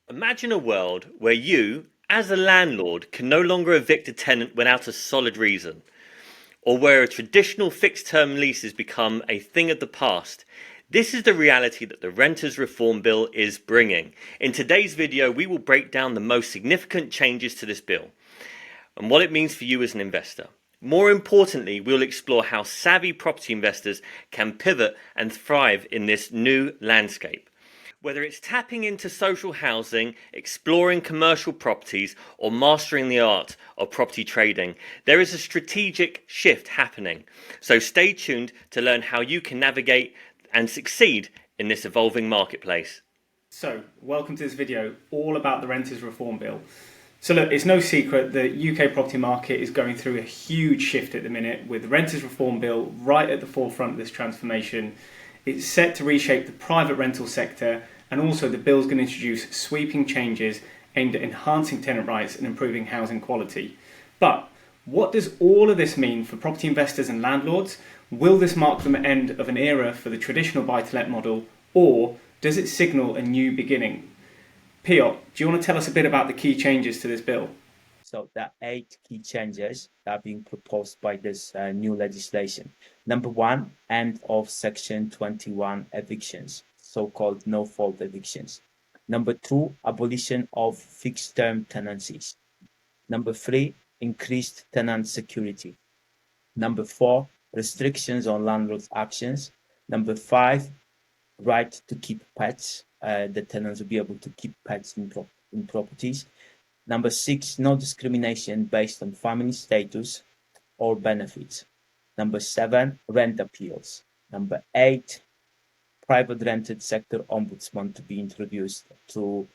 Imagine a world where you, as a landlord, can no longer evict a tenant without a solid reason, or where a traditional fixed term lease has become a thing of the past. This is the reality that the Renters Reform Bill is bringing. In today's video, we will break down the most significant changes to this bill and what it means for you as an investor. More importantly, we'll explore how savvy property investors can pivot and thrive in this new landscape. Whether it's tapping into social housing, exploring commercial properties, or mastering the art of property trading, there is a strategic shift happening. So stay tuned to learn how you can navigate and succeed in this evolving marketplace. So, welcome to this video all about the Renters Reform Bill. So look, it's no secret the UK property market is going through a huge shift at the minute, with the Renters Reform Bill right at the forefront of this transformation. It's set to reshape the private rental sector, and also the bill's going to introduce sweeping changes aimed at enhancing tenant rights and improving housing quality. But what does all of this mean for property investors and landlords? Will this mark the end of an era for the traditional buy-to-let model, or does it signal a new beginning? Piotr, do you want to tell us a bit about the key changes to this bill? So there are 8 key changes that are being proposed by this new legislation. Number 1, end of Section 21 evictions, so-called no-fault evictions. Number 2, abolition of fixed-term tenancies. Number 3, increased tenant security. Number 4, restrictions on landlord's actions. Number 5, right to keep pets. The tenants will be able to keep pets in properties. Number 6, no discrimination based on family status or benefits. Number 7, rent appeals. Number 8, private rented sector ombudsman to be introduced to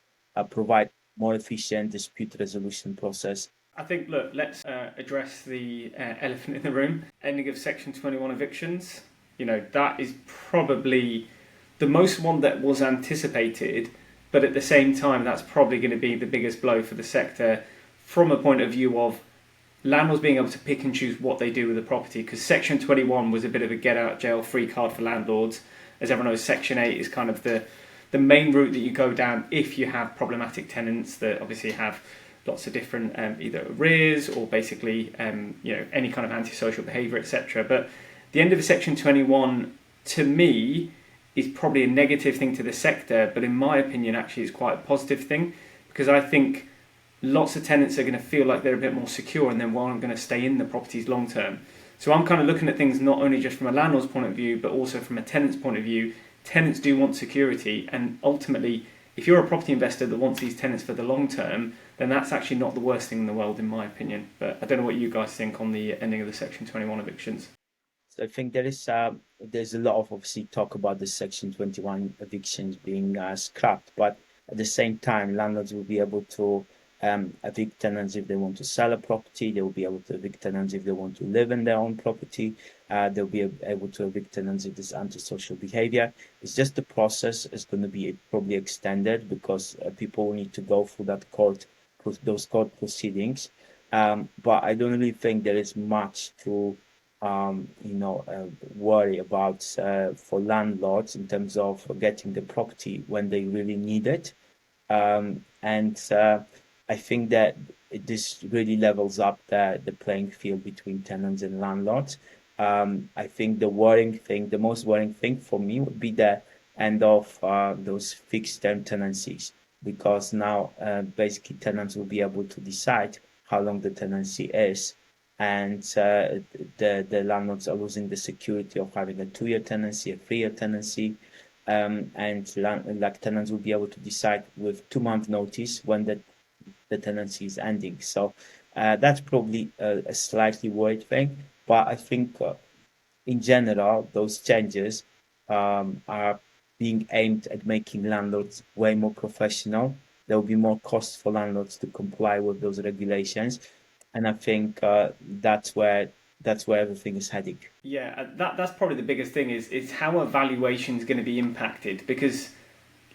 provide more efficient dispute resolution process. I think, look, let's address the elephant in the room. Ending of Section 21 evictions. You know, that is probably the most one that was anticipated, but at the same time, that's probably going to be the biggest blow for the sector from a point of view of landlords being able to pick and choose what they do with the property, because Section 21 was a bit of a get-out-jail-free card for landlords. As everyone knows, Section 8 is kind of the main route that you go down if you have problematic tenants that obviously have lots of different either arrears or basically any kind of antisocial behaviour, etc. But the end of Section 21, to me, is probably a negative thing to the sector, but in my opinion actually is quite a positive thing, because I think lots of tenants are going to feel like they're a bit more secure and then going to stay in the properties long term. So I'm kind of looking at things not only just from a landlord's point of view, but also from a tenant's point of view. Tenants do want security, and ultimately, if you're a property investor that wants these tenants for the long term, then that's actually not the worst thing in the world, in my opinion. But I don't know what you guys think on the ending of the Section 21 evictions. So I think there's a lot of obviously talk about the Section 21 evictions being scrapped, but at the same time, landlords will be able to evict tenants if they want to sell a property. They will be able to evict tenants if they want to live in their own property. They'll be able to evict tenants if there's antisocial behavior. It's just the process is going to be probably extended because people will need to go through those court proceedings. But I don't really think there is much to worry about for landlords in terms of getting the property when they really need it. I think that this really levels up the playing field between tenants and landlords. I think the most worrying thing for me would be the end of those fixed term tenancies, because now basically tenants will be able to decide how long the tenancy is, and the landlords are losing the security of having a 2-year tenancy, a 3-year tenancy, and tenants will be able to decide with 2-month notice when the tenancy is ending. So that's probably a slightly worried thing, but I think in general those changes are being aimed at making landlords way more professional. There will be more costs for landlords to comply with those regulations, and I think that's where everything is heading. Yeah, that's probably the biggest thing is how a valuation is going to be impacted, because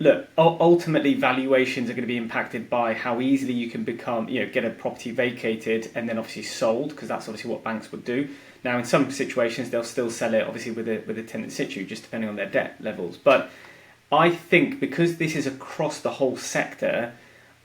look, ultimately valuations are going to be impacted by how easily you can get a property vacated and then obviously sold, because that's obviously what banks would do. Now, in some situations, they'll still sell it obviously with a tenant in situ, just depending on their debt levels. But I think because this is across the whole sector,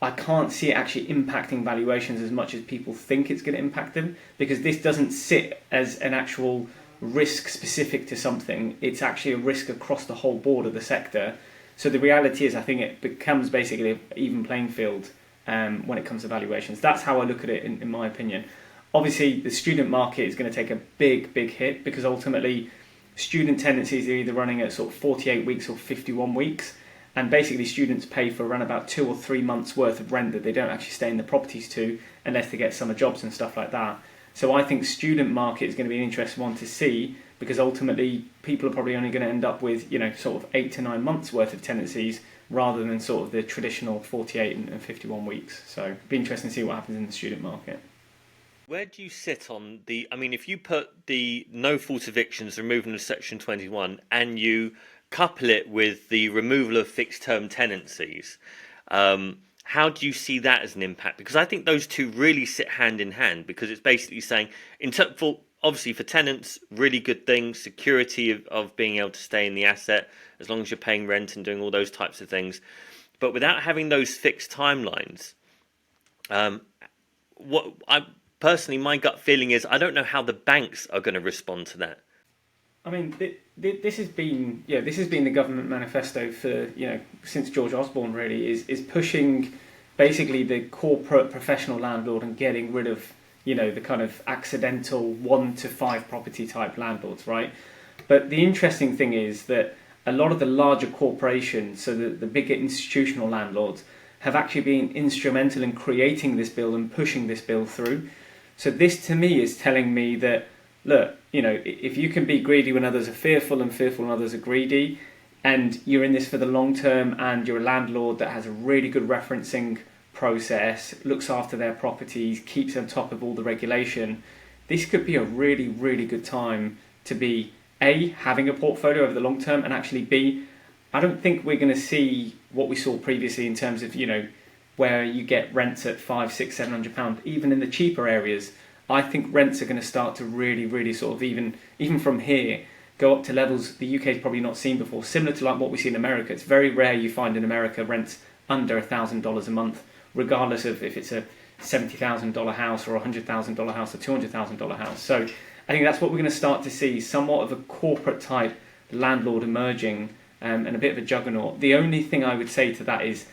I can't see it actually impacting valuations as much as people think it's going to impact them, because this doesn't sit as an actual risk specific to something. It's actually a risk across the whole board of the sector. So the reality is, I think it becomes basically an even playing field when it comes to valuations. That's how I look at it, in my opinion. Obviously, the student market is going to take a big hit, because ultimately student tenancies are either running at sort of 48 weeks or 51 weeks. And basically students pay for around about 2 or 3 months worth of rent that they don't actually stay in the properties to, unless they get summer jobs and stuff like that. So I think student market is going to be an interesting one to see, because ultimately people are probably only going to end up with, sort of 8 to 9 months worth of tenancies, rather than sort of the traditional 48 and 51 weeks. So it'd be interesting to see what happens in the student market. Where do you sit on the? I mean, if you put the no fault evictions, removal of Section 21, and you couple it with the removal of fixed term tenancies, how do you see that as an impact? Because I think those two really sit hand in hand, because it's basically saying, obviously for tenants, really good things, security of being able to stay in the asset as long as you're paying rent and doing all those types of things. But without having those fixed timelines, personally, my gut feeling is I don't know how the banks are going to respond to that. I mean, this has been the government manifesto for since George Osborne really is pushing basically the corporate professional landlord and getting rid of the kind of accidental 1 to 5 property type landlords, right? But the interesting thing is that a lot of the larger corporations, so the bigger institutional landlords, have actually been instrumental in creating this bill and pushing this bill through. So this to me is telling me that, look, if you can be greedy when others are fearful and fearful when others are greedy, and you're in this for the long term, and you're a landlord that has a really good referencing process, looks after their properties, keeps on top of all the regulation, this could be a really, really good time to be A, having a portfolio over the long term, and actually B, I don't think we're going to see what we saw previously in terms of, where you get rents at £500, £600, £700, even in the cheaper areas. I think rents are going to start to really, really sort of even from here, go up to levels the UK's probably not seen before, similar to like what we see in America. It's very rare you find in America rents under $1,000 a month, regardless of if it's a $70,000 house or a $100,000 house or $200,000 house. So I think that's what we're going to start to see, somewhat of a corporate type landlord emerging, and a bit of a juggernaut. The only thing I would say to that is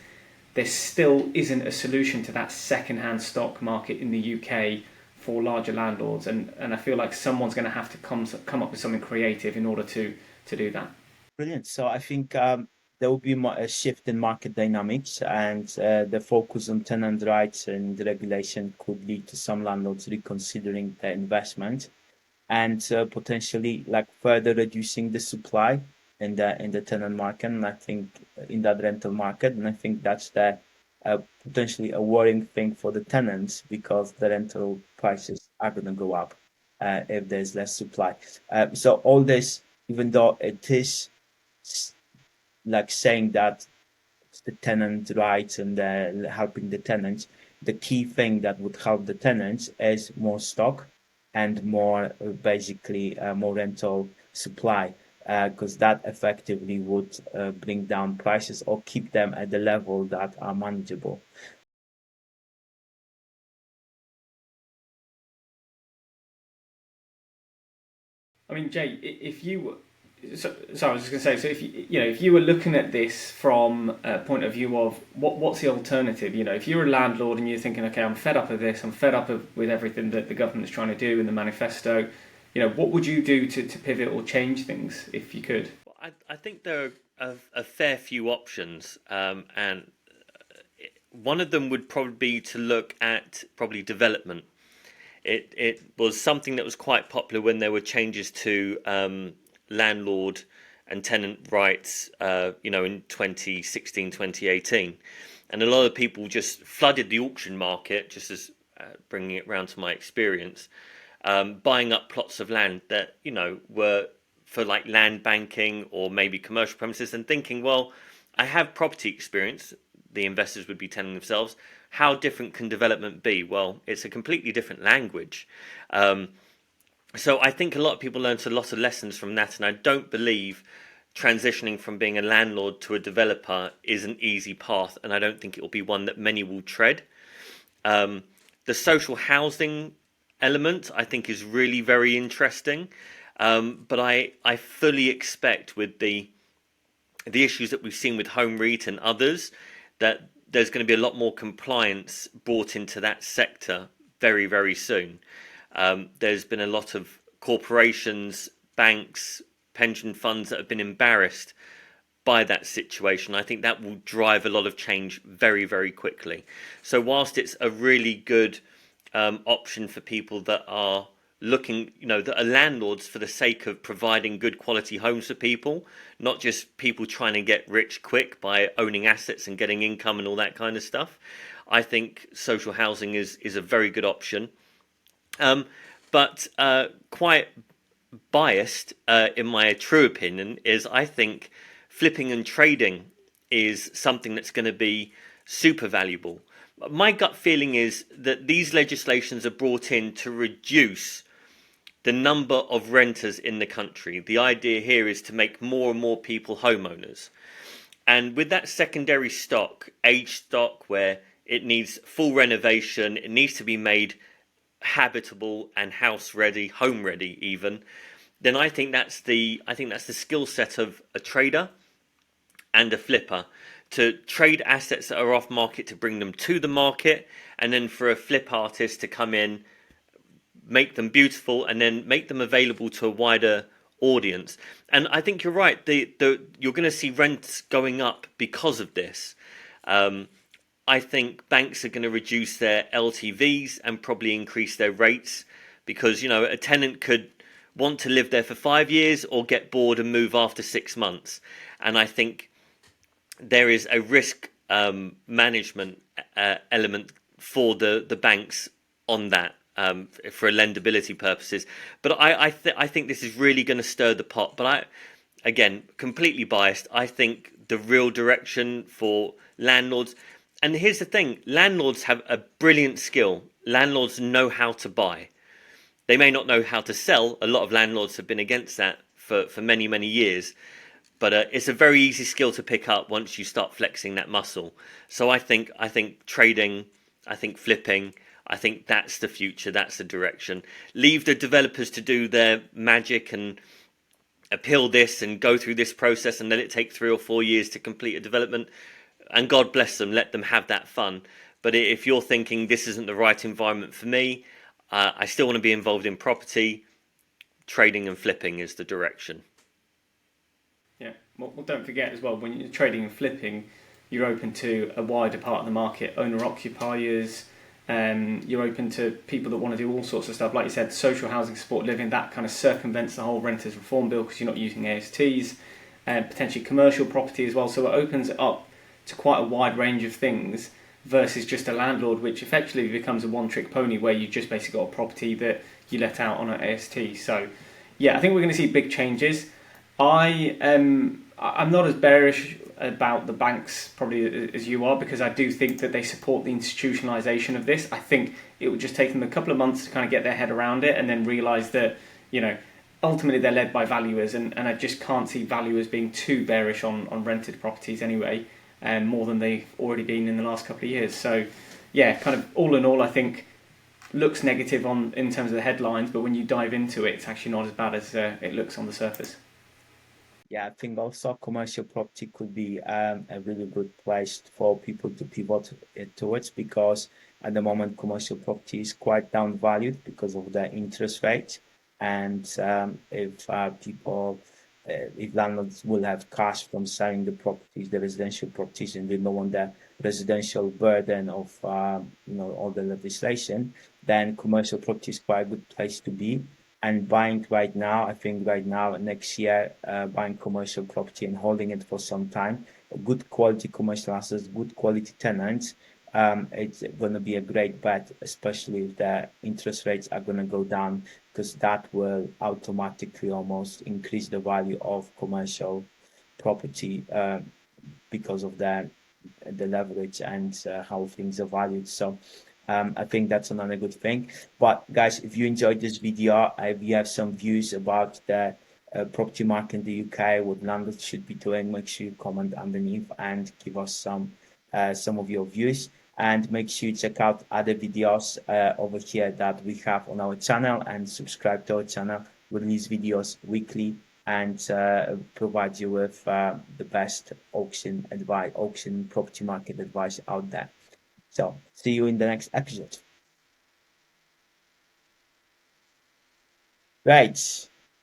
there still isn't a solution to that second-hand stock market in the UK for larger landlords, and I feel like someone's going to have to come up with something creative in order to do that. Brilliant. So I think there will be a shift in market dynamics, and the focus on tenant rights and regulation could lead to some landlords reconsidering their investment, and potentially like further reducing the supply in the tenant market, and I think in that rental market, and I think that's the potentially a worrying thing for the tenants, because the rental prices are going to go up if there's less supply. So all this, even though it is like saying that it's the tenant rights and helping the tenants, the key thing that would help the tenants is more stock and more more rental supply, because that effectively would bring down prices or keep them at the level that are manageable. I mean, Jay, if you so I was just going to say, so if you were looking at this from a point of view of what's the alternative, if you're a landlord and you're thinking, okay, I'm fed up of this, I'm fed up with everything that the government's trying to do in the manifesto, what would you do to pivot or change things if you could? I think there are a fair few options, and one of them would probably be to look at probably development. It was something that was quite popular when there were changes to landlord and tenant rights, in 2016, 2018. And a lot of people just flooded the auction market, just as bringing it round to my experience, buying up plots of land that, were for like land banking or maybe commercial premises, and thinking, well, I have property experience. The investors would be telling themselves, how different can development be? Well, it's a completely different language. So I think a lot of people learned a lot of lessons from that, and I don't believe transitioning from being a landlord to a developer is an easy path, and I don't think it will be one that many will tread. The social housing element, I think, is really very interesting, but I fully expect with the issues that we've seen with home REIT and others that there's going to be a lot more compliance brought into that sector very, very soon. There's been a lot of corporations, banks, pension funds that have been embarrassed by that situation. I think that will drive a lot of change very, very quickly. So whilst it's a really good option for people that are looking, that are landlords for the sake of providing good quality homes for people, not just people trying to get rich quick by owning assets and getting income and all that kind of stuff, I think social housing is a very good option. But quite biased, in my true opinion, is I think flipping and trading is something that's going to be super valuable. My gut feeling is that these legislations are brought in to reduce the number of renters in the country. The idea here is to make more and more people homeowners. And with that secondary stock, aged stock, where it needs full renovation, it needs to be made habitable and house ready, home ready even, then I think that's the skill set of a trader and a flipper, to trade assets that are off market to bring them to the market, and then for a flip artist to come in, make them beautiful, and then make them available to a wider audience. And I think you're right. You're going to see rents going up because of this. I think banks are going to reduce their LTVs and probably increase their rates, because a tenant could want to live there for 5 years or get bored and move after 6 months. And I think there is a risk management element for the banks on that, for lendability purposes. But I think this is really going to stir the pot. But again, completely biased, I think the real direction for landlords, and here's the thing, landlords have a brilliant skill. Landlords know how to buy. They may not know how to sell. A lot of landlords have been against that for many, many years. But it's a very easy skill to pick up once you start flexing that muscle. So I think trading, I think flipping, I think that's the future, that's the direction. Leave the developers to do their magic and appeal this and go through this process and let it take 3 or 4 years to complete a development. And God bless them, let them have that fun. But if you're thinking this isn't the right environment for me, I still want to be involved in property, trading and flipping is the direction. Yeah, well, don't forget as well, when you're trading and flipping, you're open to a wider part of the market, owner-occupiers, you're open to people that want to do all sorts of stuff. Like you said, social housing, support living, that kind of circumvents the whole Renters Reform Bill because you're not using ASTs, and potentially commercial property as well. So it opens it up to quite a wide range of things versus just a landlord, which effectively becomes a one-trick pony where you just basically got a property that you let out on an AST. So yeah, I think we're going to see big changes. I'm not as bearish about the banks probably as you are, because I do think that they support the institutionalization of this. I think it would just take them a couple of months to kind of get their head around it and then realize that, ultimately they're led by valuers, and I just can't see valuers being too bearish on rented properties anyway, more than they've already been in the last couple of years. So yeah, kind of all in all, I think looks negative in terms of the headlines, but when you dive into it, it's actually not as bad as it looks on the surface. Yeah, I think also commercial property could be a really good place for people to pivot towards, because at the moment commercial property is quite downvalued because of the interest rate. And if landlords will have cash from selling the properties, the residential properties, and they don't want the residential burden of all the legislation, then commercial property is quite a good place to be. And buying right now, I think right now, next year, buying commercial property and holding it for some time, good quality commercial assets, good quality tenants, it's going to be a great bet, especially if the interest rates are going to go down, because that will automatically almost increase the value of commercial property because of the leverage and how things are valued. So I think that's another good thing. But guys, if you enjoyed this video, we have some views about the property market in the UK, what landlords should be doing, make sure you comment underneath and give us some of your views. And make sure you check out other videos over here that we have on our channel, and subscribe to our channel. We release videos weekly and provide you with the best auction advice, auction property market advice out there. So see you in the next episode. Right.